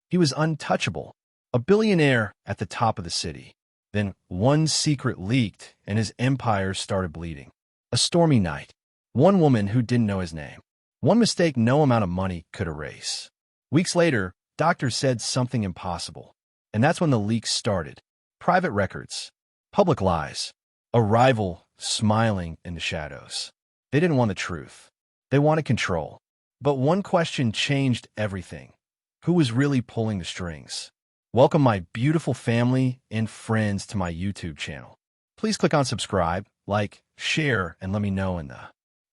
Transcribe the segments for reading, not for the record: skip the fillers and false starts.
He was untouchable, a billionaire at the top of the city. Then one secret leaked, and his empire started bleeding. A stormy night. One woman who didn't know his name. One mistake no amount of money could erase. Weeks later, doctors said something impossible. And that's when the leaks started. Private records. Public lies. A rival smiling in the shadows. They didn't want the truth. They wanted control. But one question changed everything. Who was really pulling the strings? Welcome my beautiful family and friends to my YouTube channel. Please click on subscribe, like, share, and let me know in the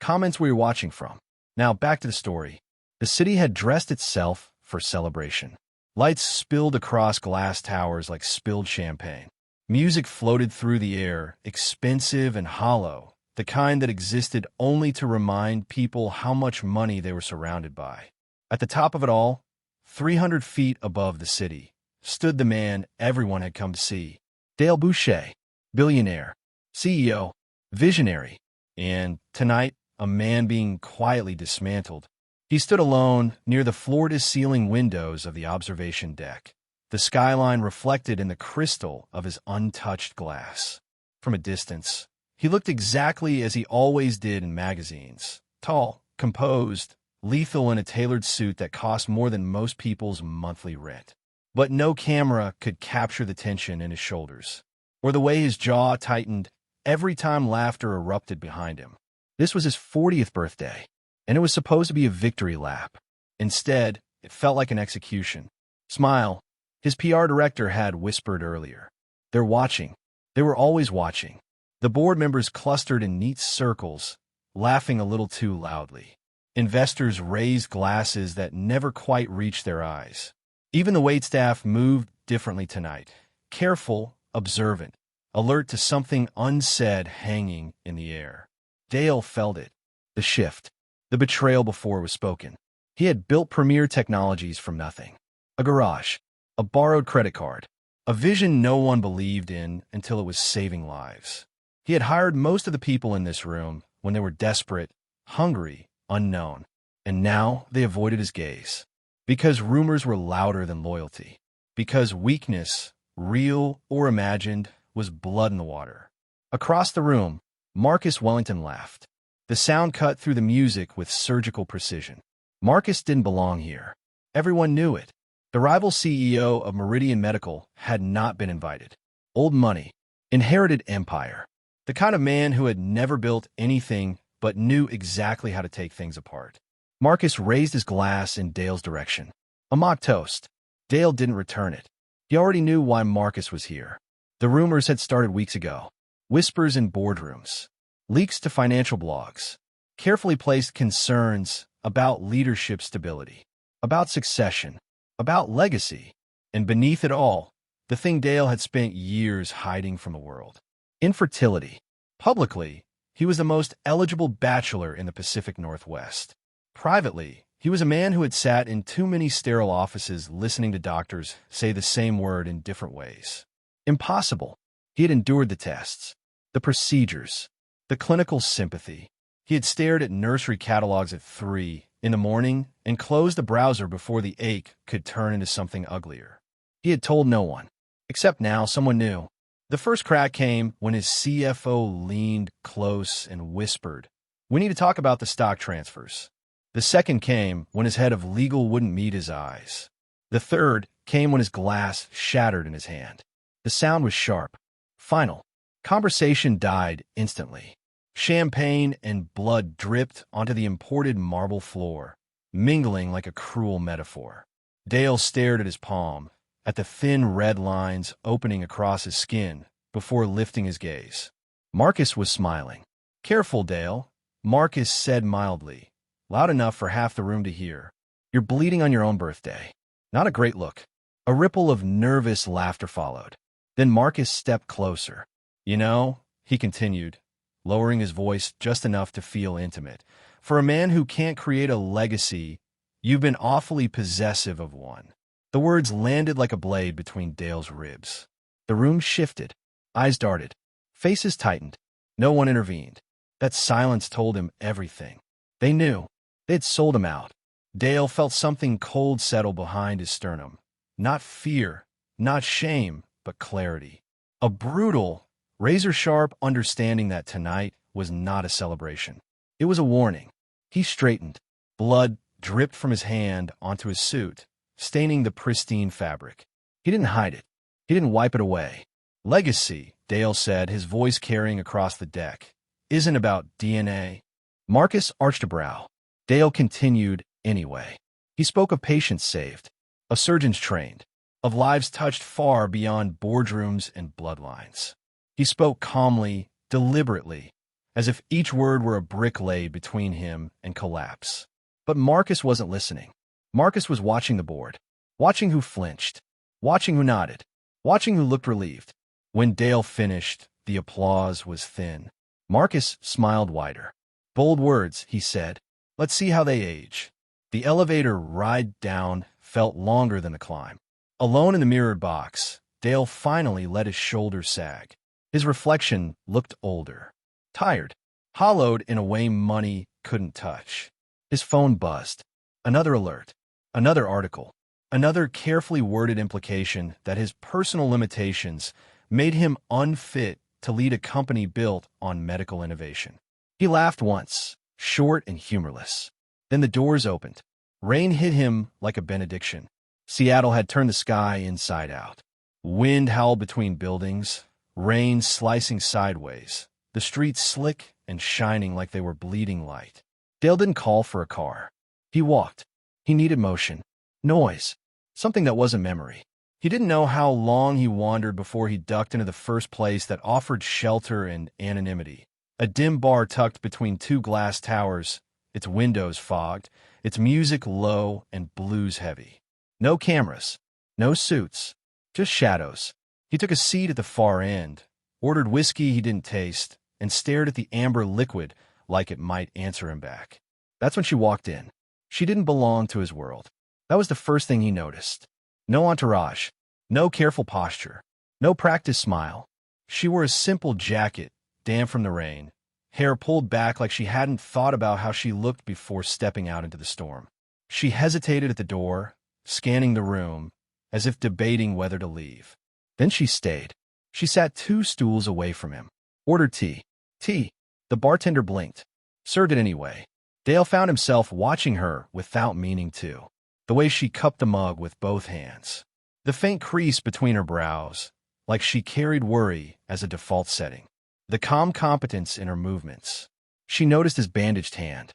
comments where you're watching from. Now back to the story. The city had dressed itself for celebration. Lights spilled across glass towers like spilled champagne. Music floated through the air, expensive and hollow, the kind that existed only to remind people how much money they were surrounded by. At the top of it all, 300 feet above the city, stood the man everyone had come to see. Dale Boucher, billionaire, CEO, visionary, and tonight, a man being quietly dismantled. He stood alone near the floor-to-ceiling windows of the observation deck, the skyline reflected in the crystal of his untouched glass. From a distance, he looked exactly as he always did in magazines, tall, composed, lethal in a tailored suit that cost more than most people's monthly rent. But no camera could capture the tension in his shoulders, or the way his jaw tightened every time laughter erupted behind him. This was his 40th birthday, and it was supposed to be a victory lap. Instead, it felt like an execution. Smile, his PR director had whispered earlier. They're watching. They were always watching. The board members clustered in neat circles, laughing a little too loudly. Investors raised glasses that never quite reached their eyes. Even the waitstaff moved differently tonight, careful, observant, alert to something unsaid hanging in the air. Dale felt it. The shift. The betrayal before it was spoken. He had built premier technologies from nothing. A garage. A borrowed credit card. A vision no one believed in until it was saving lives. He had hired most of the people in this room when they were desperate, hungry, unknown. And now they avoided his gaze. Because rumors were louder than loyalty. Because weakness, real or imagined, was blood in the water. Across the room, Marcus Wellington laughed. The sound cut through the music with surgical precision. Marcus didn't belong here. Everyone knew it. The rival CEO of Meridian Medical had not been invited. Old money. Inherited empire. The kind of man who had never built anything but knew exactly how to take things apart. Marcus raised his glass in Dale's direction. A mock toast. Dale didn't return it. He already knew why Marcus was here. The rumors had started weeks ago. Whispers in boardrooms. Leaks to financial blogs. Carefully placed concerns about leadership stability. About succession. About legacy. And beneath it all, the thing Dale had spent years hiding from the world. Infertility. Publicly, he was the most eligible bachelor in the Pacific Northwest. Privately, he was a man who had sat in too many sterile offices listening to doctors say the same word in different ways. Impossible. He had endured the tests, the procedures, the clinical sympathy. He had stared at nursery catalogs at 3 in the morning and closed the browser before the ache could turn into something uglier. He had told no one, except now someone knew. The first crack came when his CFO leaned close and whispered, "We need to talk about the stock transfers." The second came when his head of legal wouldn't meet his eyes. The third came when his glass shattered in his hand. The sound was sharp, final. Conversation died instantly. Champagne and blood dripped onto the imported marble floor, mingling like a cruel metaphor. Dale stared at his palm, at the thin red lines opening across his skin, before lifting his gaze. Marcus was smiling. "Careful, Dale," Marcus said mildly, loud enough for half the room to hear. "You're bleeding on your own birthday." Not a great look. A ripple of nervous laughter followed. Then Marcus stepped closer. "You know," he continued, lowering his voice just enough to feel intimate, "for a man who can't create a legacy, you've been awfully possessive of one." The words landed like a blade between Dale's ribs. The room shifted. Eyes darted. Faces tightened. No one intervened. That silence told him everything. They knew. They'd sold him out. Dale felt something cold settle behind his sternum, Not fear, not shame, but clarity. A brutal, razor-sharp understanding that tonight was not a celebration. It was a warning. He straightened. Blood dripped from his hand onto his suit, staining the pristine fabric. He didn't hide it. He didn't wipe it away. Legacy, Dale said, his voice carrying across the deck, isn't about DNA. Marcus arched a brow. Dale continued anyway. He spoke of patients saved, of surgeons trained, of lives touched far beyond boardrooms and bloodlines. He spoke calmly, deliberately, as if each word were a brick laid between him and collapse. But Marcus wasn't listening. Marcus was watching the board, watching who flinched, watching who nodded, watching who looked relieved. When Dale finished, the applause was thin. Marcus smiled wider. Bold words, he said. Let's see how they age. The elevator ride down felt longer than the climb. Alone in the mirrored box, Dale finally let his shoulders sag. His reflection looked older, tired, hollowed in a way money couldn't touch. His phone buzzed. Another alert. Another article. Another carefully worded implication that his personal limitations made him unfit to lead a company built on medical innovation. He laughed once, short and humorless. Then the doors opened. Rain hit him like a benediction. Seattle had turned the sky inside out. Wind howled between buildings, rain slicing sideways, the streets slick and shining like they were bleeding light. Dale didn't call for a car. He walked. He needed motion, noise, something that wasn't memory. He didn't know how long he wandered before he ducked into the first place that offered shelter and anonymity. A dim bar tucked between two glass towers, its windows fogged, its music low and blues heavy. No cameras, no suits, just shadows. He took a seat at the far end, ordered whiskey he didn't taste, and stared at the amber liquid like it might answer him back. That's when she walked in. She didn't belong to his world. That was the first thing he noticed. No entourage, no careful posture, no practiced smile. She wore a simple jacket, damp from the rain, hair pulled back like she hadn't thought about how she looked before stepping out into the storm. She hesitated at the door, scanning the room, as if debating whether to leave. Then she stayed. She sat 2 stools away from him. Ordered tea. Tea. The bartender blinked. Served it anyway. Dale found himself watching her without meaning to. The way she cupped the mug with both hands. The faint crease between her brows, like she carried worry as a default setting. The calm competence in her movements. She noticed his bandaged hand.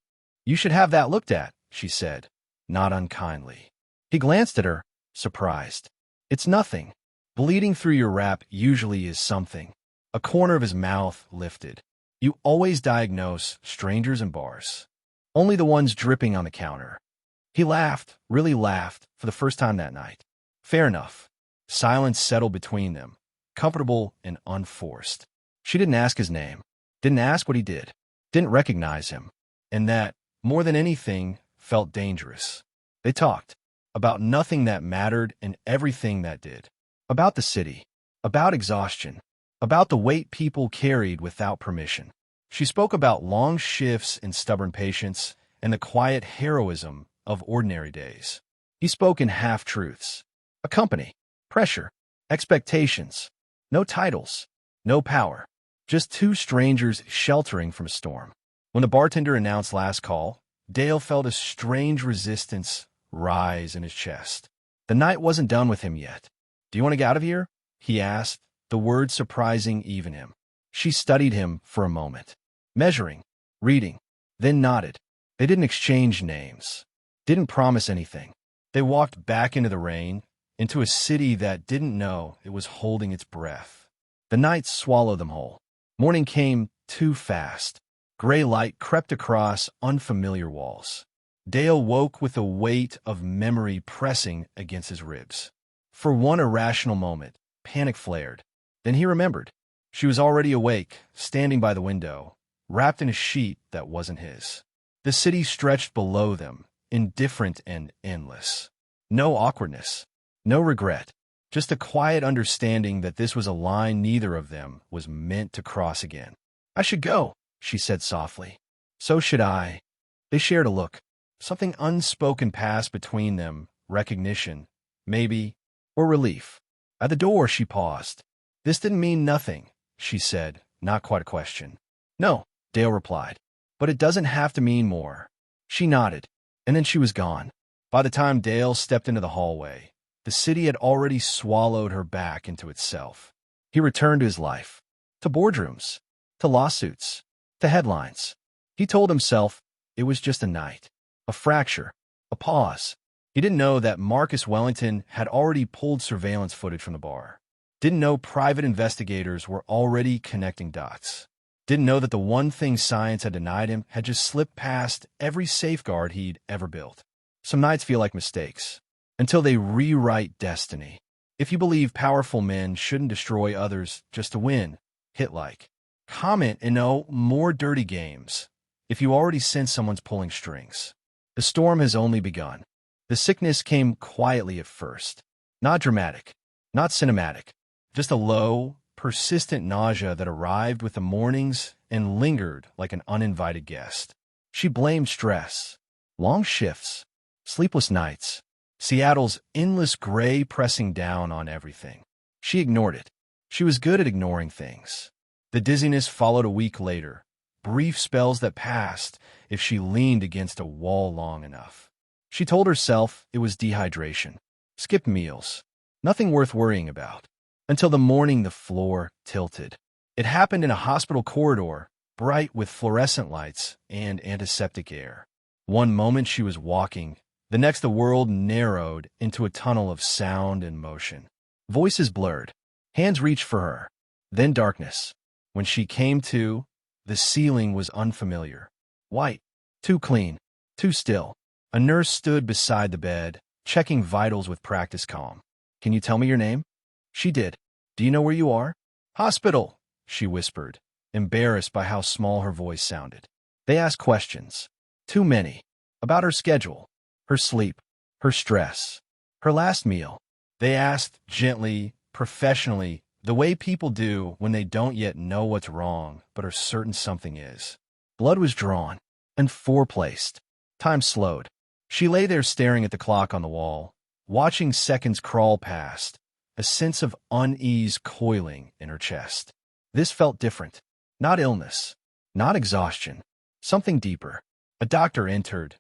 You should have that looked at, she said, not unkindly. He glanced at her, surprised. It's nothing. Bleeding through your wrap usually is something. A corner of his mouth lifted. You always diagnose strangers in bars. Only the ones dripping on the counter. He laughed, really laughed, for the first time that night. Fair enough. Silence settled between them, comfortable and unforced. She didn't ask his name, didn't ask what he did, didn't recognize him, and that, more than anything, felt dangerous. They talked about nothing that mattered and everything that did. About the city, about exhaustion, about the weight people carried without permission. She spoke about long shifts and stubborn patience and the quiet heroism of ordinary days. He spoke in half-truths. A company, pressure, expectations, no titles, no power, just 2 strangers sheltering from a storm. When the bartender announced last call, Dale felt a strange resistance rise in his chest. The night wasn't done with him yet. Do you want to get out of here? He asked, the words surprising even him. She studied him for a moment, measuring, reading, then nodded. They didn't exchange names, didn't promise anything. They walked back into the rain, into a city that didn't know it was holding its breath. The night swallowed them whole. Morning came too fast. Gray light crept across unfamiliar walls. Dale woke with the weight of memory pressing against his ribs. For one irrational moment, panic flared. Then he remembered. She was already awake, standing by the window, wrapped in a sheet that wasn't his. The city stretched below them, indifferent and endless. No awkwardness, no regret, just a quiet understanding that this was a line neither of them was meant to cross again. I should go, she said softly. So should I. They shared a look. Something unspoken passed between them, recognition, maybe, or relief. At the door, she paused. This didn't mean nothing, she said, not quite a question. No, Dale replied. But it doesn't have to mean more. She nodded, and then she was gone. By the time Dale stepped into the hallway, the city had already swallowed her back into itself. He returned to his life, to boardrooms, to lawsuits, to headlines. He told himself it was just a night, a fracture, a pause. He didn't know that Marcus Wellington had already pulled surveillance footage from the bar. Didn't know private investigators were already connecting dots. Didn't know that the one thing science had denied him had just slipped past every safeguard he'd ever built. Some nights feel like mistakes, until they rewrite destiny. If you believe powerful men shouldn't destroy others just to win, hit like. Comment and know more dirty games if you already sense someone's pulling strings. The storm has only begun. The sickness came quietly at first. Not dramatic, not cinematic, just a low, persistent nausea that arrived with the mornings and lingered like an uninvited guest. She blamed stress, long shifts, sleepless nights, Seattle's endless gray pressing down on everything. She ignored it. She was good at ignoring things. The dizziness followed a week later, brief spells that passed if she leaned against a wall long enough. She told herself it was dehydration, skipped meals, nothing worth worrying about. Until the morning the floor tilted. It happened in a hospital corridor, bright with fluorescent lights and antiseptic air. One moment she was walking, the next the world narrowed into a tunnel of sound and motion. Voices blurred. Hands reached for her. Then darkness. When she came to, the ceiling was unfamiliar. White. Too clean. Too still. A nurse stood beside the bed, checking vitals with practiced calm. Can you tell me your name? She did. Do you know where you are? Hospital, she whispered, embarrassed by how small her voice sounded. They asked questions. Too many. About her schedule, her sleep, her stress, her last meal. They asked gently, professionally, the way people do when they don't yet know what's wrong but are certain something is. Blood was drawn and foreplaced. Time slowed. She lay there staring at the clock on the wall, watching seconds crawl past, a sense of unease coiling in her chest. This felt different. Not illness, not exhaustion, something deeper. A doctor entered,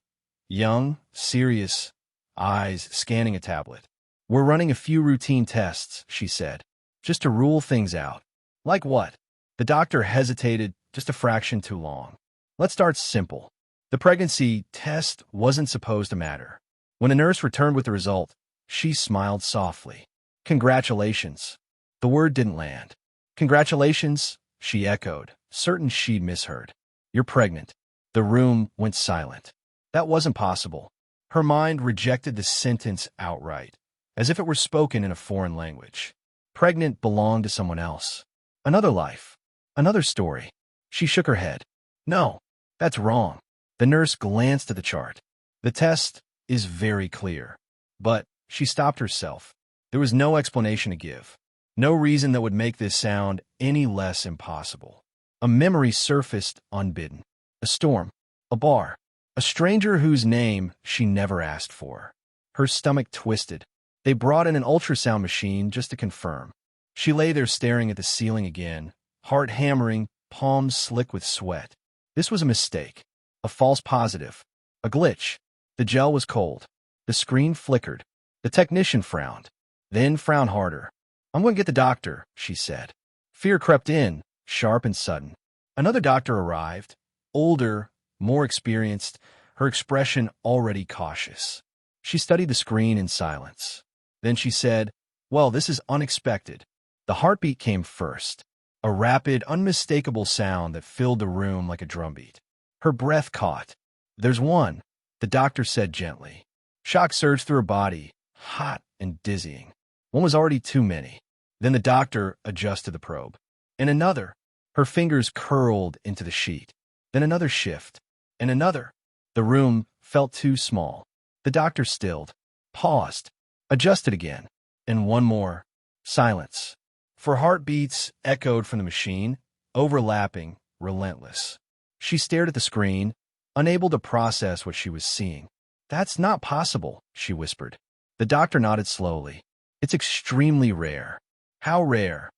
young, serious, eyes scanning a tablet. We're running a few routine tests, she said, just to rule things out. Like what? The doctor hesitated just a fraction too long. Let's start simple. The pregnancy test wasn't supposed to matter. When the nurse returned with the result, she smiled softly. Congratulations. The word didn't land. Congratulations, she echoed, certain she'd misheard. You're pregnant. The room went silent. That wasn't possible. Her mind rejected the sentence outright, as if it were spoken in a foreign language. Pregnant belonged to someone else. Another life. Another story. She shook her head. No, that's wrong. The nurse glanced at the chart. The test is very clear. But she stopped herself. There was no explanation to give. No reason that would make this sound any less impossible. A memory surfaced unbidden. A storm. A bar. A stranger whose name she never asked for. Her stomach twisted. They brought in an ultrasound machine just to confirm. She lay there staring at the ceiling again, heart hammering, palms slick with sweat. This was a mistake. A false positive. A glitch. The gel was cold. The screen flickered. The technician frowned. Then frowned harder. I'm going to get the doctor, she said. Fear crept in, sharp and sudden. Another doctor arrived, older, more experienced, her expression already cautious. She studied the screen in silence. Then she said, well, this is unexpected. The heartbeat came first, a rapid, unmistakable sound that filled the room like a drumbeat. Her breath caught. There's one, the doctor said gently. Shock surged through her body, hot and dizzying. One was already too many. Then the doctor adjusted the probe. And another. Her fingers curled into the sheet. Then another shift. And another. The room felt too small. The doctor stilled, paused, adjusted again. And one more. Silence. For heartbeats echoed from the machine, overlapping, relentless. She stared at the screen, unable to process what she was seeing. That's not possible, she whispered. The doctor nodded slowly. It's extremely rare. How rare?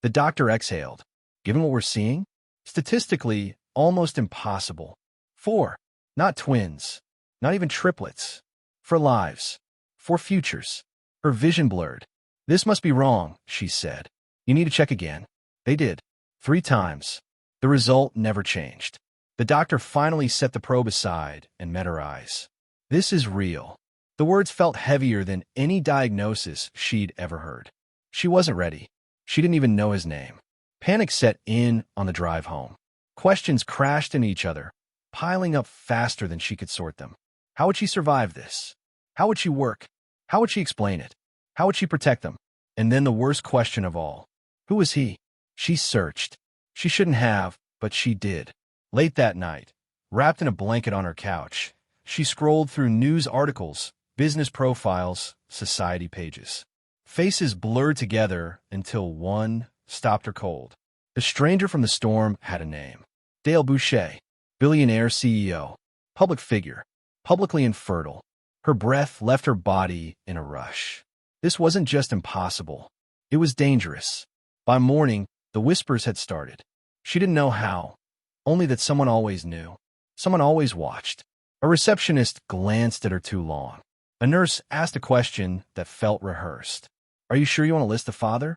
The doctor exhaled. Given what we're seeing? Statistically, almost impossible. 4. Not twins. Not even triplets. 4 lives. 4 futures. Her vision blurred. This must be wrong, she said. You need to check again. They did. 3 times. The result never changed. The doctor finally set the probe aside and met her eyes. This is real. The words felt heavier than any diagnosis she'd ever heard. She wasn't ready. She didn't even know his name. Panic set in on the drive home. Questions crashed into each other, piling up faster than she could sort them. How would she survive this? How would she work? How would she explain it? How would she protect them? And then the worst question of all. Who was he? She searched. She shouldn't have, but she did. Late that night, wrapped in a blanket on her couch, she scrolled through news articles, business profiles, society pages. Faces blurred together until one stopped her cold. The stranger from the storm had a name. Dale Boucher, billionaire CEO, public figure, publicly infertile. Her breath left her body in a rush. This wasn't just impossible. It was dangerous. By morning, the whispers had started. She didn't know how, only that someone always knew. Someone always watched. A receptionist glanced at her too long. A nurse asked a question that felt rehearsed. Are you sure you want to list the father?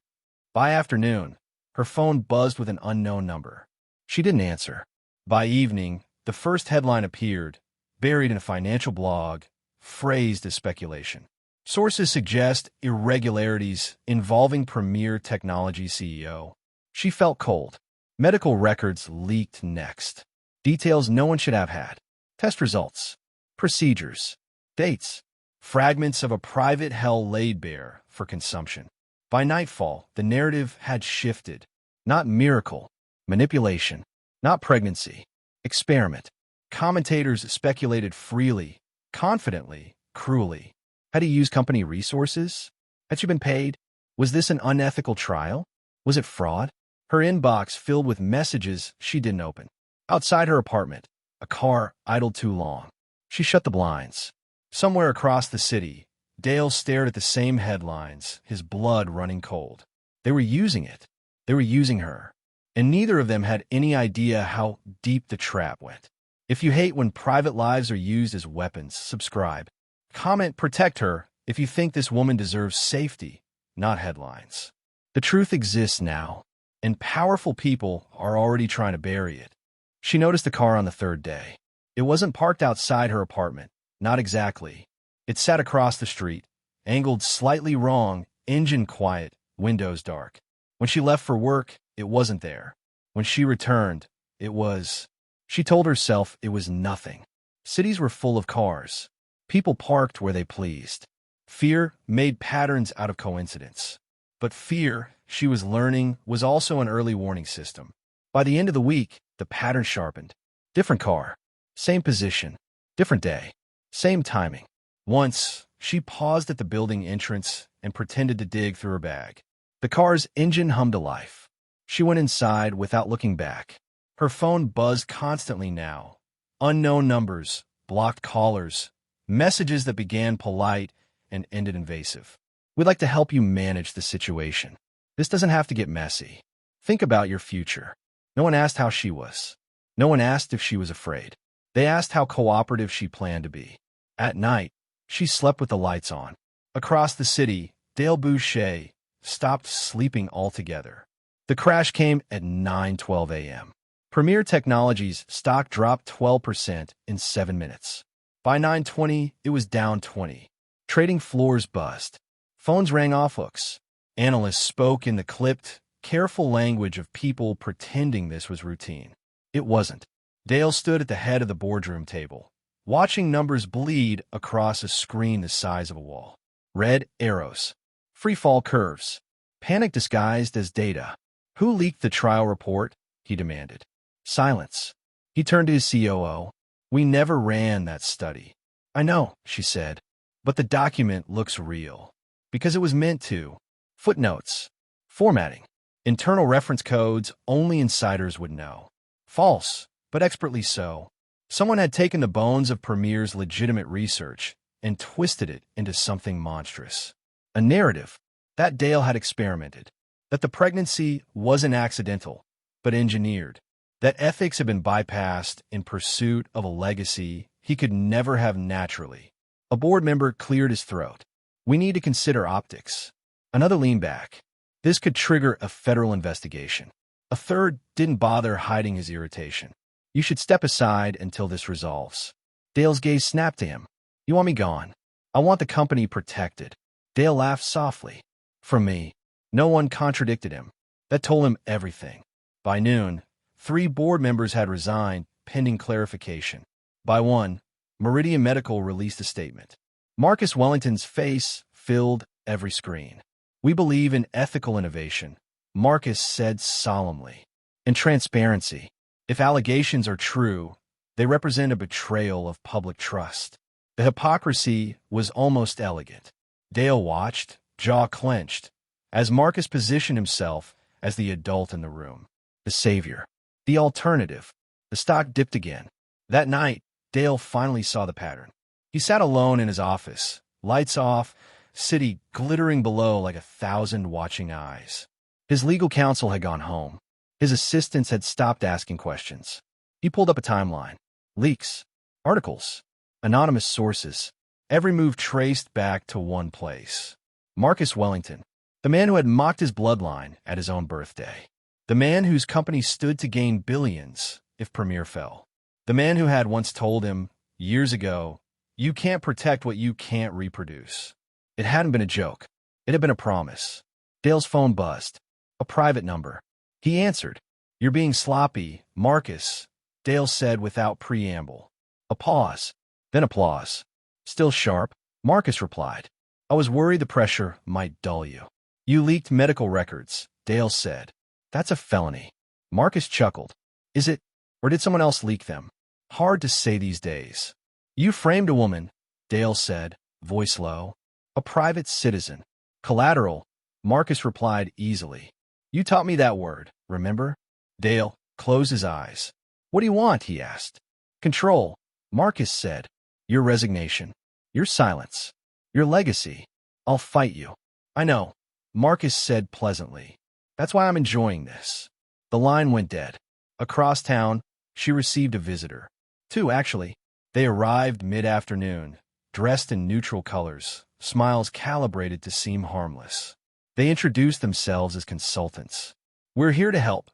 By afternoon, her phone buzzed with an unknown number. She didn't answer. By evening, the first headline appeared, buried in a financial blog, phrased as speculation. Sources suggest irregularities involving Premier Technology CEO. She felt cold. Medical records leaked next. Details no one should have had. Test results. Procedures. Dates. Fragments of a private hell laid bare for consumption. By nightfall, the narrative had shifted. Not miracle. Manipulation. Not pregnancy. Experiment. Commentators speculated freely, confidently, cruelly. Had he used company resources? Had she been paid? Was this an unethical trial? Was it fraud? Her inbox filled with messages she didn't open. Outside her apartment, a car idled too long. She shut the blinds. Somewhere across the city, Dale stared at the same headlines, his blood running cold. They were using it. They were using her. And neither of them had any idea how deep the trap went. If you hate when private lives are used as weapons, subscribe. Comment protect her if you think this woman deserves safety, not headlines. The truth exists now, and powerful people are already trying to bury it. She noticed the car on the 3rd day. It wasn't parked outside her apartment, not exactly. It sat across the street, angled slightly wrong, engine quiet, windows dark. When she left for work, it wasn't there. When she returned, it was... She told herself it was nothing. Cities were full of cars. People parked where they pleased. Fear made patterns out of coincidence. But fear, she was learning, was also an early warning system. By the end of the week, the pattern sharpened. Different car. Same position. Different day. Same timing. Once, she paused at the building entrance and pretended to dig through her bag. The car's engine hummed to life. She went inside without looking back. Her phone buzzed constantly now. Unknown numbers, blocked callers, messages that began polite and ended invasive. We'd like to help you manage the situation. This doesn't have to get messy. Think about your future. No one asked how she was. No one asked if she was afraid. They asked how cooperative she planned to be. At night, she slept with the lights on. Across the city, Dale Boucher stopped sleeping altogether. The crash came at 9:12 a.m. Premier Technology's stock dropped 12% in 7 minutes. By 9:20, it was down 20. Trading floors buzzed. Phones rang off hooks. Analysts spoke in the clipped, careful language of people pretending this was routine. It wasn't. Dale stood at the head of the boardroom table, watching numbers bleed across a screen the size of a wall. Red arrows. Free-fall curves. Panic disguised as data. Who leaked the trial report? He demanded. Silence. He turned to his COO. We never ran that study. I know, she said, but the document looks real. Because it was meant to. Footnotes. Formatting. Internal reference codes only insiders would know. False, but expertly so. Someone had taken the bones of Premier's legitimate research and twisted it into something monstrous. A narrative, that Dale had experimented, that the pregnancy wasn't accidental, but engineered, that ethics had been bypassed in pursuit of a legacy he could never have naturally. A board member cleared his throat. We need to consider optics. Another leaned back. This could trigger a federal investigation. A third didn't bother hiding his irritation. You should step aside until this resolves. Dale's gaze snapped to him. You want me gone? I want the company protected. Dale laughed softly. From me. No one contradicted him. That told him everything. By noon, 3 board members had resigned, pending clarification. By 1, Meridian Medical released a statement. Marcus Wellington's face filled every screen. We believe in ethical innovation, Marcus said solemnly. And transparency. If allegations are true, they represent a betrayal of public trust. The hypocrisy was almost elegant. Dale watched, jaw clenched, as Marcus positioned himself as the adult in the room, the savior, the alternative. The stock dipped again. That night, Dale finally saw the pattern. He sat alone in his office, lights off, city glittering below like 1,000 watching eyes. His legal counsel had gone home. His assistants had stopped asking questions. He pulled up a timeline. Leaks, articles, anonymous sources. Every move traced back to one place. Marcus Wellington, the man who had mocked his bloodline at his own birthday. The man whose company stood to gain billions if Premier fell. The man who had once told him, years ago, you can't protect what you can't reproduce. It hadn't been a joke. It had been a promise. Dale's phone buzzed. A private number. He answered. You're being sloppy, Marcus, Dale said without preamble. A pause. Then applause. Still sharp, Marcus replied. I was worried the pressure might dull you. You leaked medical records, Dale said. That's a felony. Marcus chuckled. Is it? Or did someone else leak them? Hard to say these days. You framed a woman, Dale said, voice low. A private citizen. Collateral, Marcus replied easily. You taught me that word, remember? Dale closed his eyes. What do you want? He asked. Control, Marcus said. Your resignation. Your silence. Your legacy. I'll fight you. I know, Marcus said pleasantly. That's why I'm enjoying this. The line went dead. Across town, she received a visitor. 2, actually. They arrived mid-afternoon, dressed in neutral colors, smiles calibrated to seem harmless. They introduced themselves as consultants. We're here to help,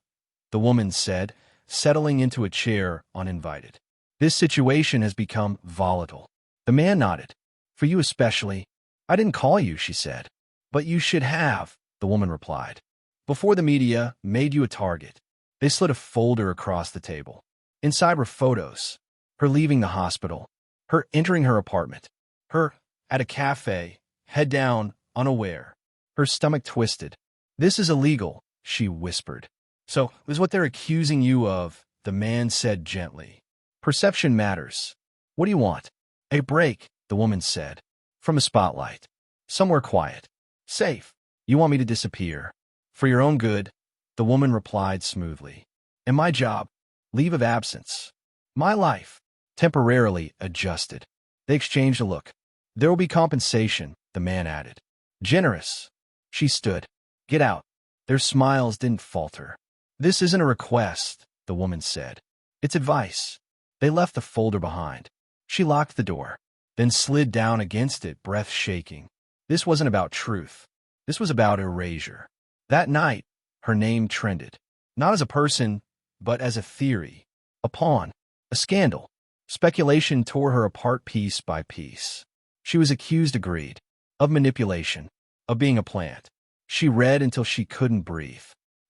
the woman said, settling into a chair uninvited. This situation has become volatile. The man nodded. For you especially. I didn't call you, she said. But you should have, the woman replied. Before the media made you a target. They slid a folder across the table. Inside were photos. Her leaving the hospital. Her entering her apartment. Her at a cafe, head down, unaware. Her stomach twisted. This is illegal, she whispered. So, it was what they're accusing you of, the man said gently. Perception matters. What do you want? A break, the woman said. From a spotlight. Somewhere quiet. Safe. You want me to disappear. For your own good, the woman replied smoothly. And my job? Leave of absence. My life. Temporarily adjusted. They exchanged a look. There will be compensation, the man added. Generous. She stood. Get out. Their smiles didn't falter. This isn't a request, the woman said. It's advice. They left the folder behind. She locked the door, then slid down against it, breath shaking. This wasn't about truth. This was about erasure. That night, her name trended. Not as a person, but as a theory. A pawn. A scandal. Speculation tore her apart piece by piece. She was accused, agreed, of manipulation, of being a plant. She read until she couldn't breathe.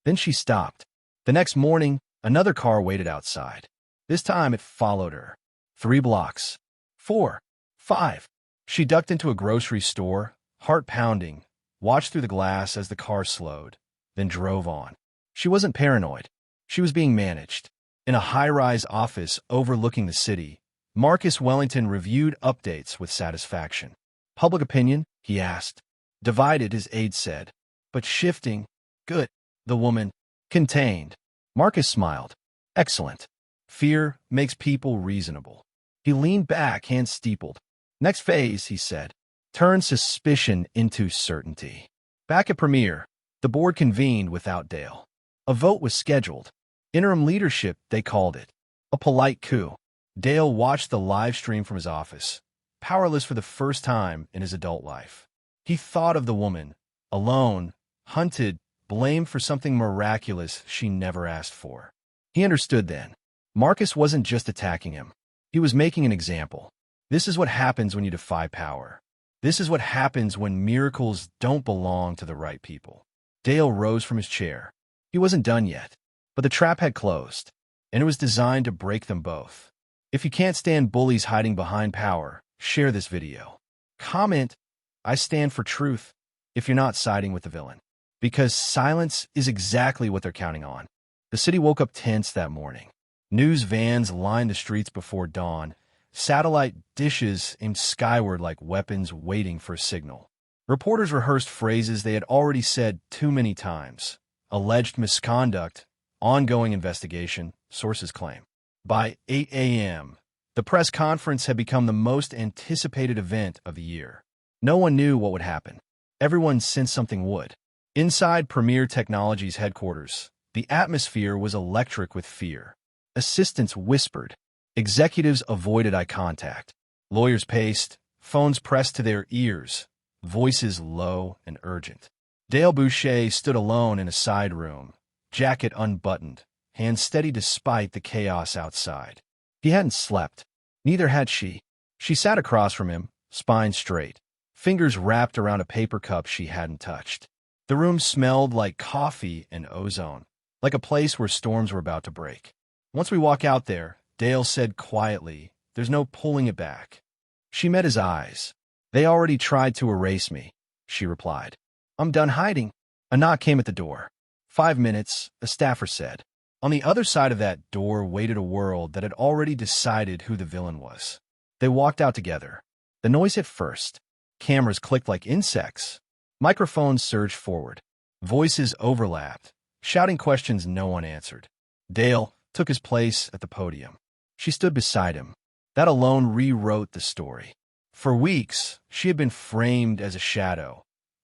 Then she stopped. The next morning, another car waited outside. This time it followed her. 3 blocks. 4. 5. She ducked into a grocery store, heart pounding, watched through the glass as the car slowed, then drove on. She wasn't paranoid. She was being managed. In a high-rise office overlooking the city, Marcus Wellington reviewed updates with satisfaction. Public opinion? He asked. Divided, his aide said. But shifting. Good. The woman. Contained. Marcus smiled. Excellent. Fear makes people reasonable. He leaned back, hands steepled. Next phase, he said. Turn suspicion into certainty. Back at Premiere, the board convened without Dale. A vote was scheduled. Interim leadership, they called it. A polite coup. Dale watched the live stream from his office, powerless for the first time in his adult life. He thought of the woman, alone, hunted, blamed for something miraculous she never asked for. He understood then. Marcus wasn't just attacking him. He was making an example. This is what happens when you defy power. This is what happens when miracles don't belong to the right people. Dale rose from his chair. He wasn't done yet, but the trap had closed, and it was designed to break them both. If you can't stand bullies hiding behind power, share this video. Comment, "I stand for truth," if you're not siding with the villain. Because silence is exactly what they're counting on. The city woke up tense that morning. News vans lined the streets before dawn, satellite dishes aimed skyward like weapons waiting for a signal. Reporters rehearsed phrases they had already said too many times. Alleged misconduct, ongoing investigation, sources claim. By 8 a.m., the press conference had become the most anticipated event of the year. No one knew what would happen. Everyone sensed something would. Inside Premier Technologies headquarters, the atmosphere was electric with fear. Assistants whispered. Executives avoided eye contact. Lawyers paced, phones pressed to their ears, voices low and urgent. Dale Boucher stood alone in a side room, jacket unbuttoned, hands steady despite the chaos outside. He hadn't slept. Neither had she. She sat across from him, spine straight, fingers wrapped around a paper cup she hadn't touched. The room smelled like coffee and ozone, like a place where storms were about to break. "Once we walk out there," Dale said quietly, "there's no pulling it back." She met his eyes. "They already tried to erase me," she replied. "I'm done hiding." A knock came at the door. 5 minutes, a staffer said. On the other side of that door waited a world that had already decided who the villain was. They walked out together. The noise hit first. Cameras clicked like insects. Microphones surged forward. Voices overlapped, shouting questions no one answered. Dale took his place at the podium. She stood beside him. That alone rewrote the story. For weeks, she had been framed as a shadow,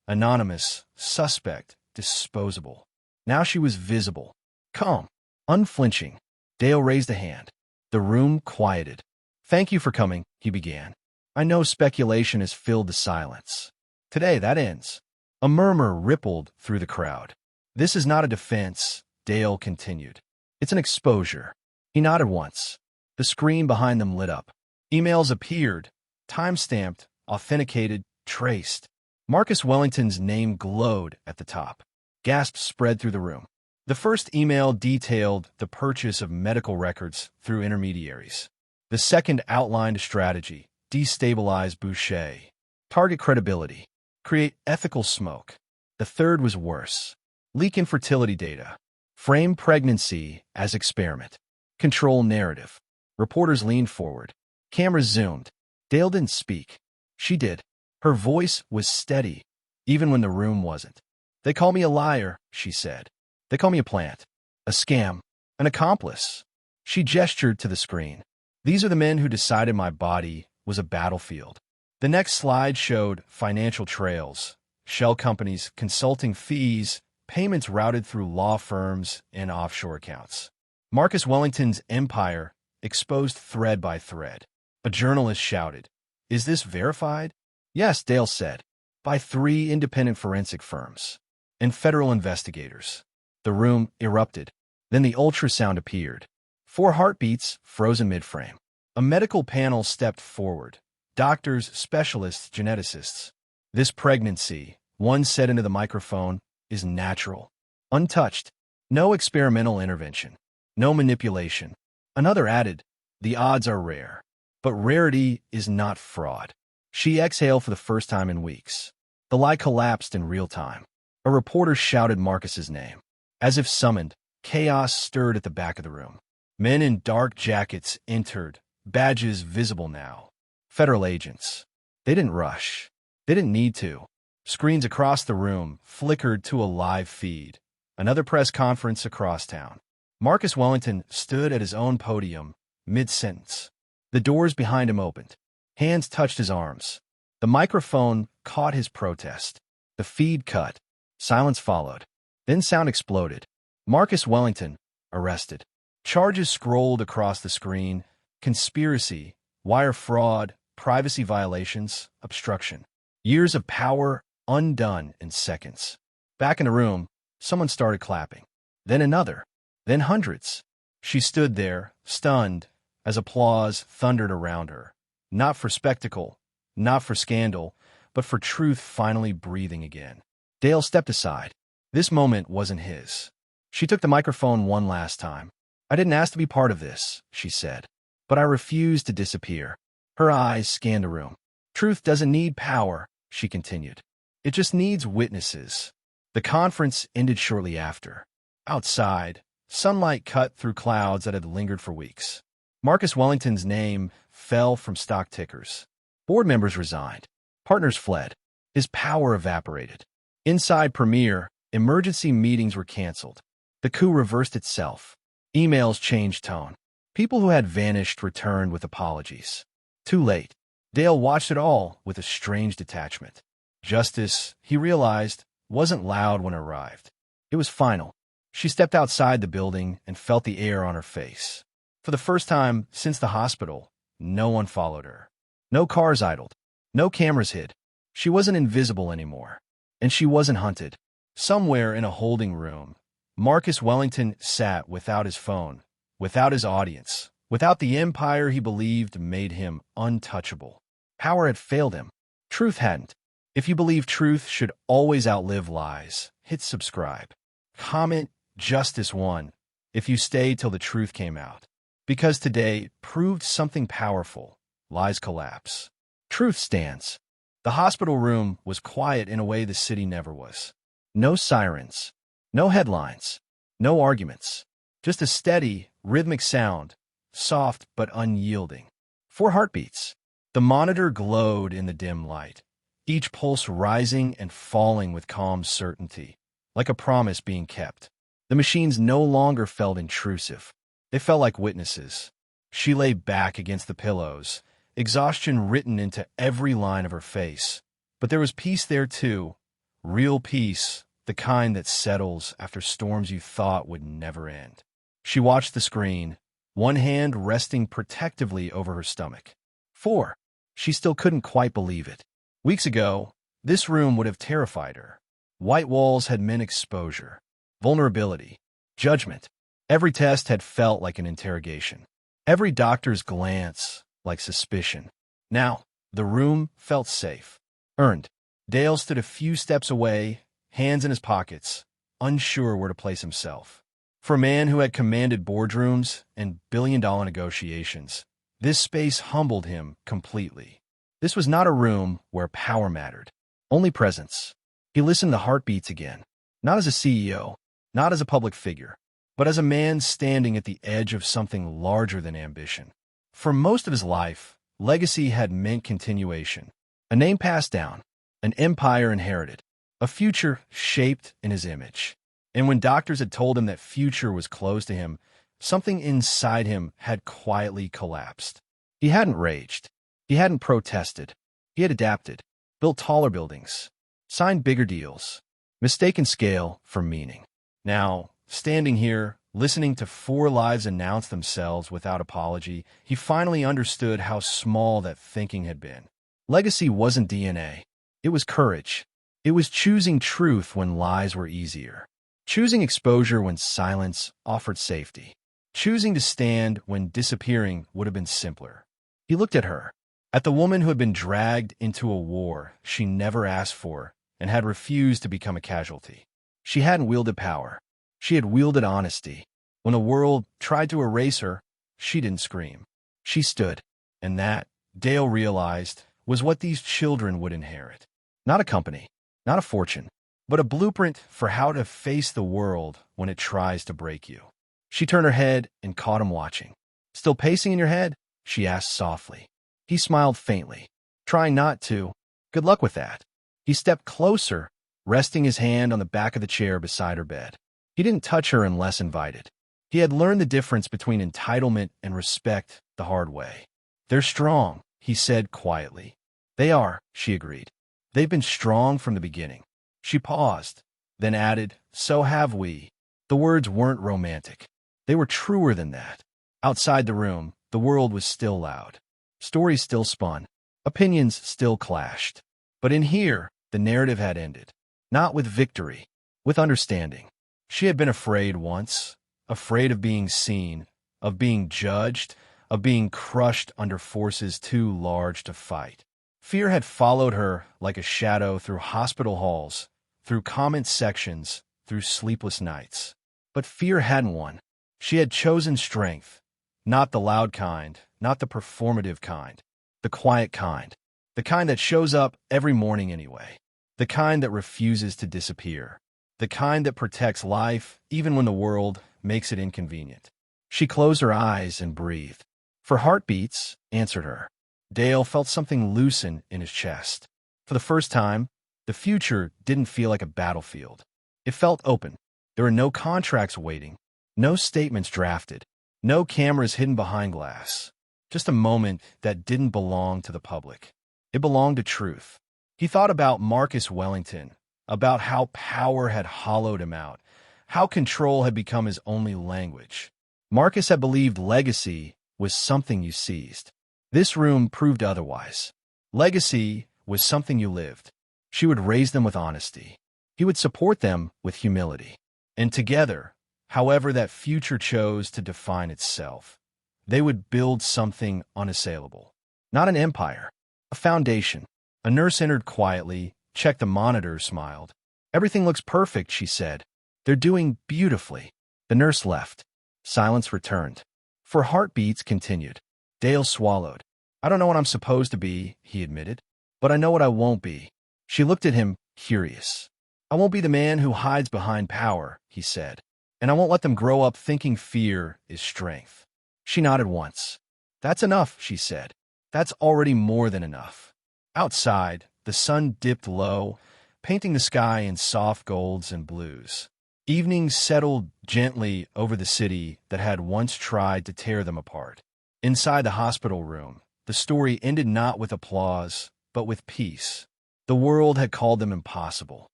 anonymous, suspect, disposable. Now she was visible, calm, unflinching. Dale raised a hand. The room quieted. "Thank you for coming," he began. "I know speculation has filled the silence. Today, that ends." A murmur rippled through the crowd. "This is not a defense," Dale continued. "It's an exposure." He nodded once. The screen behind them lit up. Emails appeared, time-stamped, authenticated, traced. Marcus Wellington's name glowed at the top. Gasps spread through the room. The first email detailed the purchase of medical records through intermediaries. The second outlined a strategy: destabilize Boucher, target credibility, create ethical smoke. The third was worse: leak infertility data, frame pregnancy as experiment, control narrative. Reporters leaned forward. Cameras zoomed. Dale didn't speak. She did. Her voice was steady, even when the room wasn't. "They call me a liar," she said. "They call me a plant, a scam, an accomplice." She gestured to the screen. "These are the men who decided my body was a battlefield." The next slide showed financial trails, shell companies, consulting fees, payments routed through law firms and offshore accounts. Marcus Wellington's empire exposed thread by thread. A journalist shouted, "Is this verified?" "Yes," Dale said, "by 3 independent forensic firms and federal investigators." The room erupted. Then the ultrasound appeared. 4 heartbeats frozen mid-frame. A medical panel stepped forward. Doctors, specialists, geneticists. "This pregnancy," one said into the microphone, "is natural, untouched. No experimental intervention. No manipulation." Another added, "The odds are rare. But rarity is not fraud." She exhaled for the first time in weeks. The lie collapsed in real time. A reporter shouted Marcus's name. As if summoned, chaos stirred at the back of the room. Men in dark jackets entered, badges visible now. Federal agents. They didn't rush. They didn't need to. Screens across the room flickered to a live feed. Another press conference across town. Marcus Wellington stood at his own podium, mid-sentence. The doors behind him opened. Hands touched his arms. The microphone caught his protest. The feed cut. Silence followed. Then sound exploded. Marcus Wellington, arrested. Charges scrolled across the screen. Conspiracy, wire fraud, privacy violations, obstruction. Years of power undone in seconds. Back in the room, someone started clapping. Then another. Then hundreds. She stood there, stunned, as applause thundered around her. Not for spectacle, not for scandal, but for truth finally breathing again. Dale stepped aside. This moment wasn't his. She took the microphone one last time. "I didn't ask to be part of this," she said. "But I refused to disappear." Her eyes scanned the room. "Truth doesn't need power," she continued. "It just needs witnesses." The conference ended shortly after. Outside, sunlight cut through clouds that had lingered for weeks. Marcus Wellington's name fell from stock tickers. Board members resigned. Partners fled. His power evaporated. Inside Premier, emergency meetings were canceled. The coup reversed itself. Emails changed tone. People who had vanished returned with apologies. Too late. Dale watched it all with a strange detachment. Justice, he realized, wasn't loud when it arrived. It was final. She stepped outside the building and felt the air on her face. For the first time since the hospital, no one followed her. No cars idled. No cameras hid. She wasn't invisible anymore. And she wasn't hunted. Somewhere in a holding room, Marcus Wellington sat without his phone, without his audience, without the empire he believed made him untouchable. Power had failed him. Truth hadn't. If you believe truth should always outlive lies, hit subscribe. Comment Justice won if you stayed till the truth came out. Because today proved something powerful. Lies collapse. Truth stands. The hospital room was quiet in a way the city never was. No sirens. No headlines. No arguments. Just a steady, rhythmic sound, soft but unyielding. 4 heartbeats. The monitor glowed in the dim light, each pulse rising and falling with calm certainty, like a promise being kept. The machines no longer felt intrusive. They felt like witnesses. She lay back against the pillows, exhaustion written into every line of her face. But there was peace there too. Real peace, the kind that settles after storms you thought would never end. She watched the screen, one hand resting protectively over her stomach. 4. She still couldn't quite believe it. Weeks ago, this room would have terrified her. White walls had meant exposure, vulnerability, judgment. Every test had felt like an interrogation. Every doctor's glance like suspicion. Now, the room felt safe. Earned. Dale stood a few steps away, hands in his pockets, unsure where to place himself. For a man who had commanded boardrooms and billion-dollar negotiations, this space humbled him completely. This was not a room where power mattered, only presence. He listened to heartbeats again, not as a CEO, not as a public figure, but as a man standing at the edge of something larger than ambition. For most of his life, legacy had meant continuation, a name passed down, an empire inherited, a future shaped in his image. And when doctors had told him that future was closed to him, something inside him had quietly collapsed. He hadn't raged. He hadn't protested. He had adapted, built taller buildings, signed bigger deals, mistaken scale for meaning. Now, standing here, listening to 4 lives announce themselves without apology, he finally understood how small that thinking had been. Legacy wasn't DNA. It was courage. It was choosing truth when lies were easier. Choosing exposure when silence offered safety. Choosing to stand when disappearing would have been simpler. He looked at her, at the woman who had been dragged into a war she never asked for and had refused to become a casualty. She hadn't wielded power. She had wielded honesty. When the world tried to erase her, she didn't scream. She stood, and that, Dale realized, was what these children would inherit. Not a company, not a fortune, but a blueprint for how to face the world when it tries to break you. She turned her head and caught him watching. "Still pacing in your head?" she asked softly. He smiled faintly, trying not to. "Good luck with that." He stepped closer, resting his hand on the back of the chair beside her bed. He didn't touch her unless invited. He had learned the difference between entitlement and respect the hard way. "They're strong," he said quietly. "They are," she agreed. "They've been strong from the beginning." She paused, then added, "So have we." The words weren't romantic. They were truer than that. Outside the room, the world was still loud. Stories still spun. Opinions still clashed. But in here, the narrative had ended. Not with victory, with understanding. She had been afraid once, afraid of being seen, of being judged, of being crushed under forces too large to fight. Fear had followed her like a shadow through hospital halls, through comment sections, through sleepless nights. But fear hadn't won. She had chosen strength, not the loud kind, not the performative kind, the quiet kind, the kind that shows up every morning anyway, the kind that refuses to disappear, the kind that protects life even when the world makes it inconvenient. She closed her eyes and breathed. For heartbeats answered her. Dale felt something loosen in his chest. For the first time, the future didn't feel like a battlefield. It felt open. There were no contracts waiting, no statements drafted, no cameras hidden behind glass. Just a moment that didn't belong to the public. It belonged to truth. He thought about Marcus Wellington, about how power had hollowed him out, how control had become his only language. Marcus had believed legacy was something you seized. This room proved otherwise. Legacy was something you lived. She would raise them with honesty. He would support them with humility. And together, however that future chose to define itself, they would build something unassailable. Not an empire, a foundation. A nurse entered quietly, checked the monitor, smiled. "Everything looks perfect," she said. "They're doing beautifully." The nurse left. Silence returned. For heartbeats continued. Dale swallowed. "I don't know what I'm supposed to be," he admitted, "but I know what I won't be." She looked at him, curious. "I won't be the man who hides behind power," he said, "and I won't let them grow up thinking fear is strength." She nodded once. "That's enough," she said. "That's already more than enough." Outside, the sun dipped low, painting the sky in soft golds and blues. Evening settled gently over the city that had once tried to tear them apart. Inside the hospital room, the story ended not with applause, but with peace. The world had called them impossible.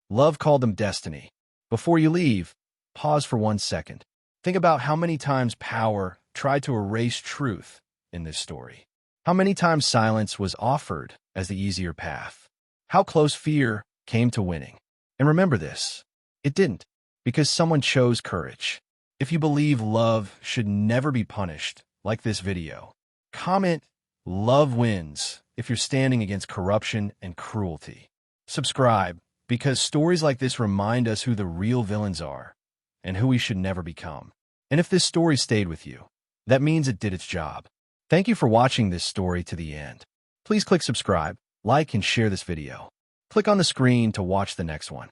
Love called them destiny. Before you leave, pause for 1 second. Think about how many times power tried to erase truth in this story. How many times silence was offered as the easier path. How close fear came to winning. And remember this, it didn't, because someone chose courage. If you believe love should never be punished, like this video, comment "Love wins" if you're standing against corruption and cruelty. Subscribe, because stories like this remind us who the real villains are and who we should never become. And if this story stayed with you, that means it did its job. Thank you for watching this story to the end. Please click subscribe, like, and share this video. Click on the screen to watch the next one.